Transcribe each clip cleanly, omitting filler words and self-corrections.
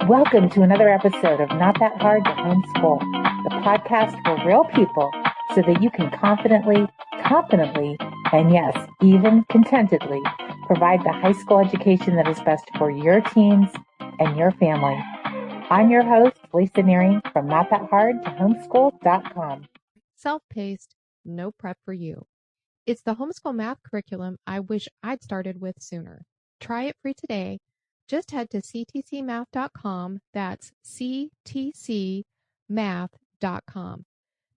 Welcome to another episode of Not That Hard to Homeschool, the podcast for real people so that you can confidently, competently, and yes, even contentedly provide the high school education that is best for your teens and your family. I'm your host, Lisa Nearing from NotThatHardToHomeschool.com. Self-paced, no prep for you. It's the homeschool math curriculum I wish I'd started with sooner. Try it free today. Just head to ctcmath.com. That's ctcmath.com.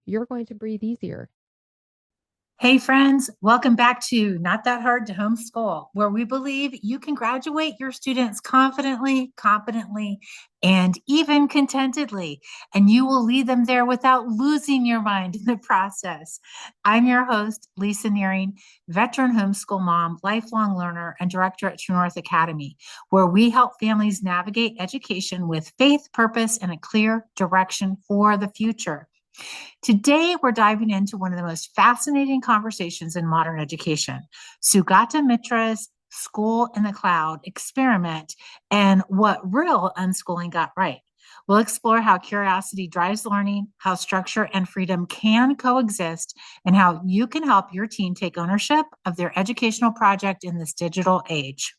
You're going to breathe easier. Hey friends, welcome back to Not That Hard to Homeschool, where we believe you can graduate your students confidently, competently, and even contentedly, and you will lead them there without losing your mind in the process. I'm your host, Lisa Nearing, veteran homeschool mom, lifelong learner, and director at True North Academy, where we help families navigate education with faith, purpose, and a clear direction for the future. Today, we're diving into one of the most fascinating conversations in modern education, Sugata Mitra's School in the Cloud experiment and what real unschooling got right. We'll explore how curiosity drives learning, how structure and freedom can coexist, and how you can help your team take ownership of their educational project in this digital age.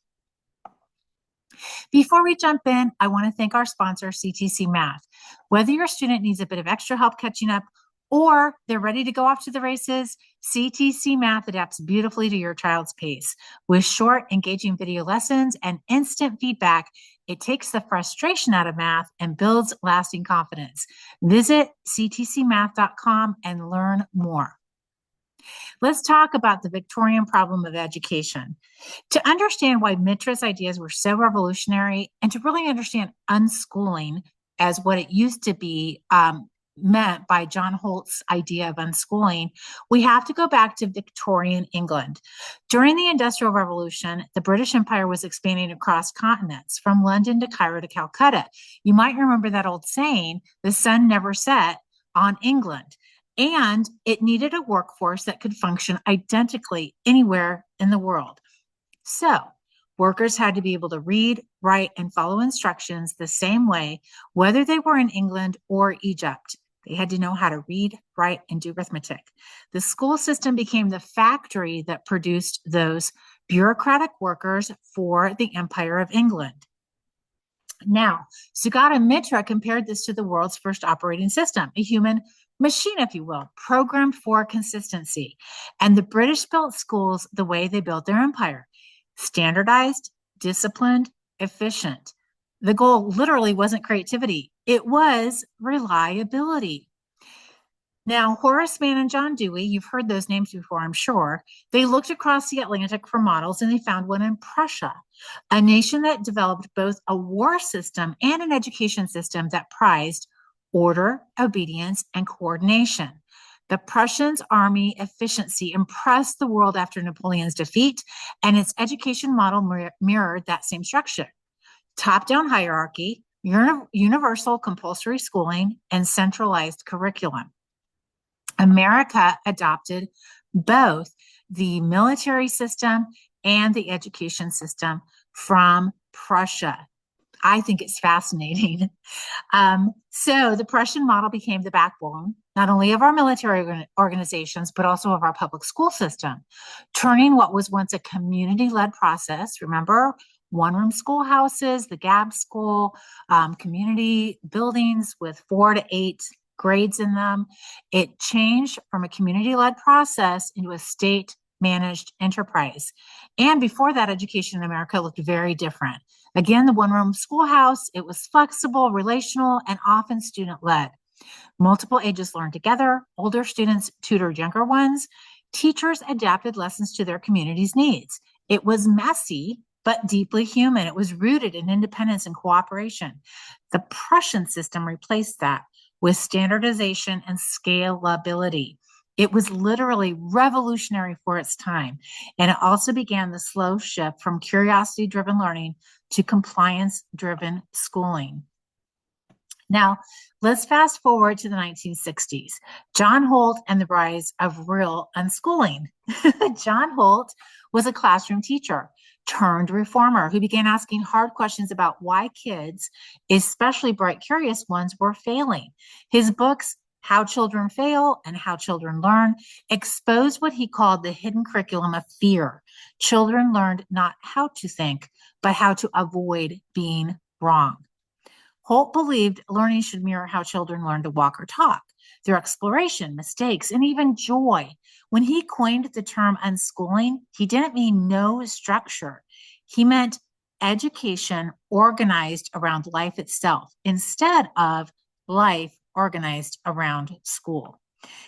Before we jump in, I want to thank our sponsor, CTC Math. Whether your student needs a bit of extra help catching up or they're ready to go off to the races, CTC Math adapts beautifully to your child's pace. With short, engaging video lessons and instant feedback, it takes the frustration out of math and builds lasting confidence. Visit ctcmath.com and learn more. Let's talk about the Victorian problem of education. To understand why Mitra's ideas were so revolutionary and to really understand unschooling as what it used to be meant by John Holt's idea of unschooling, we have to go back to Victorian England. During the Industrial Revolution, the British Empire was expanding across continents, from London to Cairo to Calcutta. You might remember that old saying, the sun never set on England. And it needed a workforce that could function identically anywhere in the world. So workers had to be able to read, write, and follow instructions the same way, whether they were in England or Egypt. They had to know how to read, write, and do arithmetic. The school system became the factory that produced those bureaucratic workers for the Empire of England. Now, Sugata Mitra compared this to the world's first operating system, a human machine, if you will, programmed for consistency. And the British built schools the way they built their empire: standardized, disciplined, efficient. The goal literally wasn't creativity, it was reliability. Now, Horace Mann and John Dewey, you've heard those names before, I'm sure. They looked across the Atlantic for models and they found one in Prussia, a nation that developed both a war system and an education system that prized order, obedience, and coordination. The Prussians' army efficiency impressed the world after Napoleon's defeat, and its education model mirrored that same structure. Top-down hierarchy, universal compulsory schooling, and centralized curriculum. America adopted both the military system and the education system from Prussia. I think it's fascinating. So the Prussian model became the backbone, not only of our military organizations, but also of our public school system, turning what was once a community-led process, remember, one-room schoolhouses, the Gab School, community buildings with 4 to 8 grades in them. It changed from a community-led process into a state-managed enterprise. And before that, education in America looked very different. Again, the one-room schoolhouse, it was flexible, relational, and often student-led. Multiple ages learned together. Older students tutored younger ones. Teachers adapted lessons to their community's needs. It was messy, but deeply human. It was rooted in independence and cooperation. The Prussian system replaced that with standardization and scalability. It was literally revolutionary for its time. And it also began the slow shift from curiosity-driven learning to compliance-driven schooling. Now, let's fast forward to the 1960s. John Holt and the rise of real unschooling. John Holt was a classroom teacher, turned reformer who began asking hard questions about why kids, especially bright, curious ones, were failing. His books, How Children Fail and How Children Learn, exposed what he called the hidden curriculum of fear. Children learned not how to think, but how to avoid being wrong. Holt believed learning should mirror how children learn to walk or talk, through exploration, mistakes, and even joy. When he coined the term unschooling, he didn't mean no structure. He meant education organized around life itself instead of life organized around school.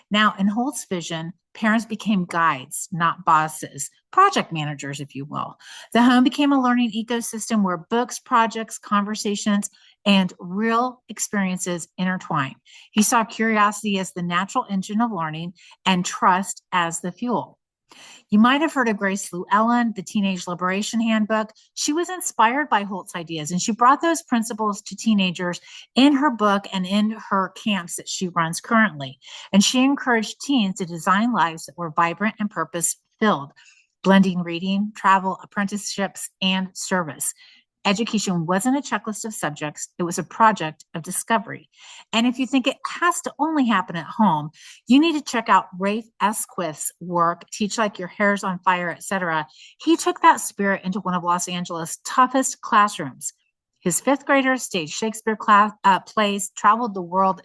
Now, in Holt's vision, parents became guides, not bosses, project managers, if you will. The home became a learning ecosystem where books, projects, conversations, and real experiences intertwine. He saw curiosity as the natural engine of learning and trust as the fuel. You might have heard of Grace Llewellyn, the Teenage Liberation Handbook. She was inspired by Holt's ideas, and she brought those principles to teenagers in her book and in her camps that she runs currently. And she encouraged teens to design lives that were vibrant and purpose-filled, blending reading, travel, apprenticeships, and service. Education wasn't a checklist of subjects, it was a project of discovery. And if you think it has to only happen at home, you need to check out Rafe Esquith's work, Teach Like Your Hair's on Fire, etc. He took that spirit into one of Los Angeles' toughest classrooms. His fifth graders staged Shakespeare plays, traveled the world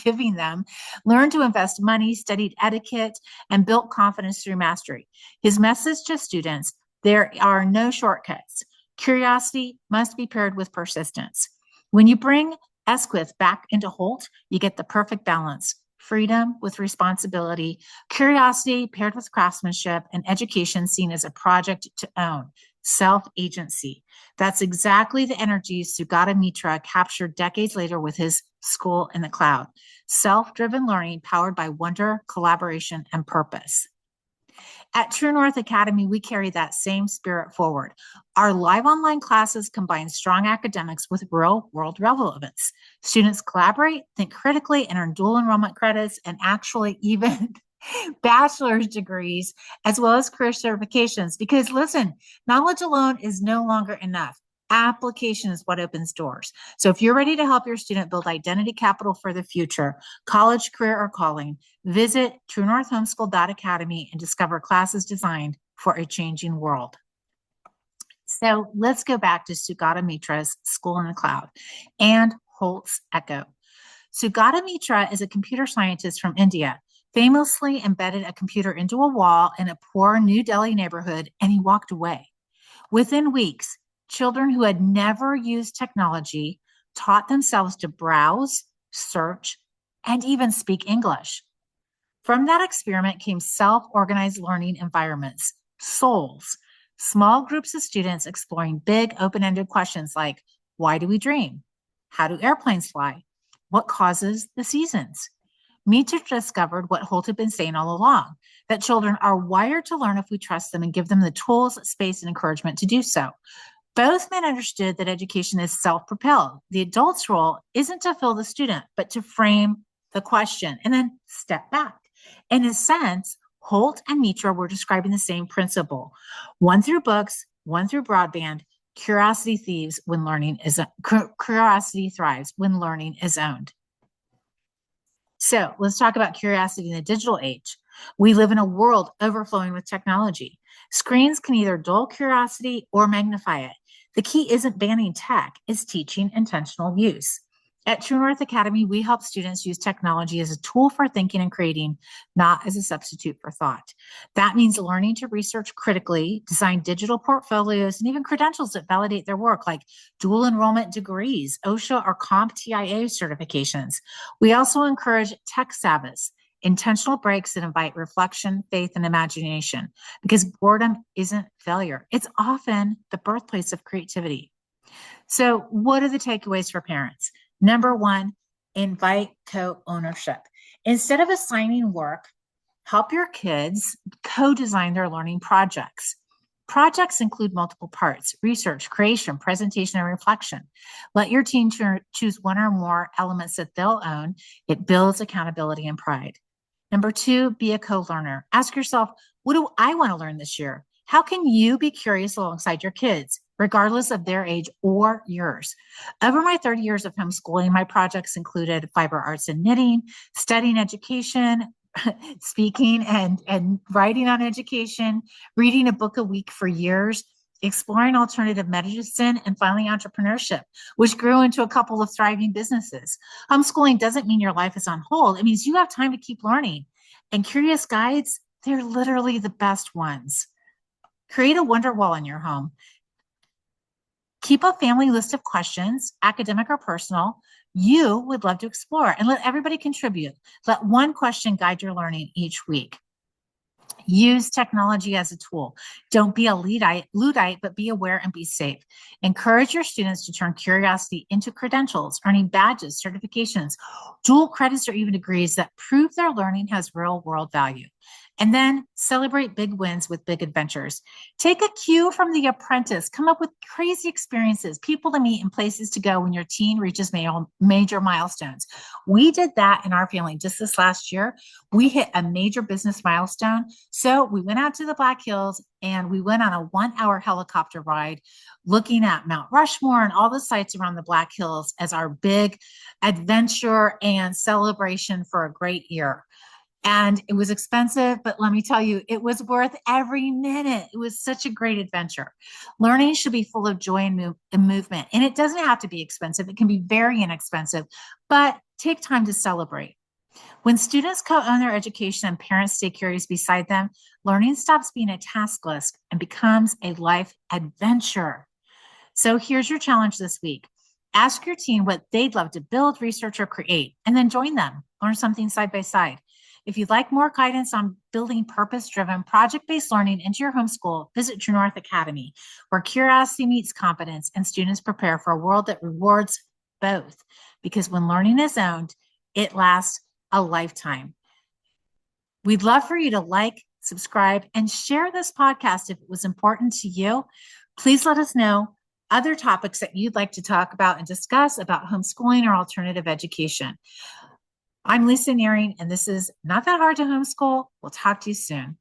giving them, learned to invest money, studied etiquette, and built confidence through mastery. His message to students: there are no shortcuts. Curiosity must be paired with persistence. When you bring Esquith back into Holt, you get the perfect balance: freedom with responsibility, curiosity paired with craftsmanship, and education seen as a project to own, self-agency. That's exactly the energy Sugata Mitra captured decades later with his School in the Cloud: self-driven learning powered by wonder, collaboration, and purpose. At True North Academy, we carry that same spirit forward. Our live online classes combine strong academics with real-world relevance. Students collaborate, think critically, and earn dual enrollment credits, and actually even bachelor's degrees, as well as career certifications. Because listen, knowledge alone is no longer enough. Application is what opens doors. So if you're ready to help your student build identity capital for the future, college, career, or calling, visit truenorthhomeschool.academy and discover classes designed for a changing world. So let's go back to Sugata Mitra's School in the Cloud and Holt's Echo. Sugata Mitra is a computer scientist from India, famously embedded a computer into a wall in a poor New Delhi neighborhood, and he walked away. Within weeks, children who had never used technology taught themselves to browse, search, and even speak English. From that experiment came self-organized learning environments, souls, small groups of students exploring big open-ended questions like, why do we dream? How do airplanes fly? What causes the seasons? Mitra discovered what Holt had been saying all along, that children are wired to learn if we trust them and give them the tools, space, and encouragement to do so. Both men understood that education is self-propelled. The adult's role isn't to fill the student, but to frame the question and then step back. In a sense, Holt and Mitra were describing the same principle: one through books, one through broadband. Curiosity thrives when learning is owned. So let's talk about curiosity in the digital age. We live in a world overflowing with technology. Screens can either dull curiosity or magnify it. The key isn't banning tech, it's teaching intentional use. At True North Academy, we help students use technology as a tool for thinking and creating, not as a substitute for thought. That means learning to research critically, design digital portfolios, and even credentials that validate their work, like dual enrollment degrees, OSHA or CompTIA certifications. We also encourage tech Sabbaths, intentional breaks that invite reflection, faith, and imagination, because boredom isn't failure. It's often the birthplace of creativity. So what are the takeaways for parents? Number one, invite co-ownership. Instead of assigning work, help your kids co-design their learning projects. Projects include multiple parts: research, creation, presentation, and reflection. Let your team choose one or more elements that they'll own. It builds accountability and pride. Number two, be a co-learner. Ask yourself, what do I want to learn this year? How can you be curious alongside your kids, regardless of their age or yours? Over my 30 years of homeschooling, my projects included fiber arts and knitting, studying education, speaking and writing on education, reading a book a week for years, exploring alternative medicine, and finally entrepreneurship, which grew into a couple of thriving businesses. Homeschooling doesn't mean your life is on hold. It means you have time to keep learning. And curious guides, they're literally the best ones. Create a wonder wall in your home. Keep a family list of questions, academic or personal, you would love to explore, and let everybody contribute. Let one question guide your learning each week. Use technology as a tool. Don't be a Luddite, but be aware and be safe. Encourage your students to turn curiosity into credentials, earning badges, certifications, dual credits, or even degrees that prove their learning has real world value. And then celebrate big wins with big adventures. Take a cue from The Apprentice. Come up with crazy experiences, people to meet, and places to go when your teen reaches major milestones. We did that in our family just this last year. We hit a major business milestone. So we went out to the Black Hills and we went on a 1-hour helicopter ride looking at Mount Rushmore and all the sites around the Black Hills as our big adventure and celebration for a great year. And it was expensive, but let me tell you, it was worth every minute. It was such a great adventure. Learning should be full of joy and movement. And it doesn't have to be expensive. It can be very inexpensive, but take time to celebrate. When students co-own their education and parents stay curious beside them, learning stops being a task list and becomes a life adventure. So here's your challenge this week. Ask your teen what they'd love to build, research, or create, and then join them. Learn something side by side. If you'd like more guidance on building purpose-driven, project-based learning into your homeschool, visit True North Academy, where curiosity meets competence and students prepare for a world that rewards both. Because when learning is owned, it lasts a lifetime. We'd love for you to like, subscribe, and share this podcast if it was important to you. Please let us know other topics that you'd like to talk about and discuss about homeschooling or alternative education. I'm Lisa Nearing, and this is Not That Hard to Homeschool. We'll talk to you soon.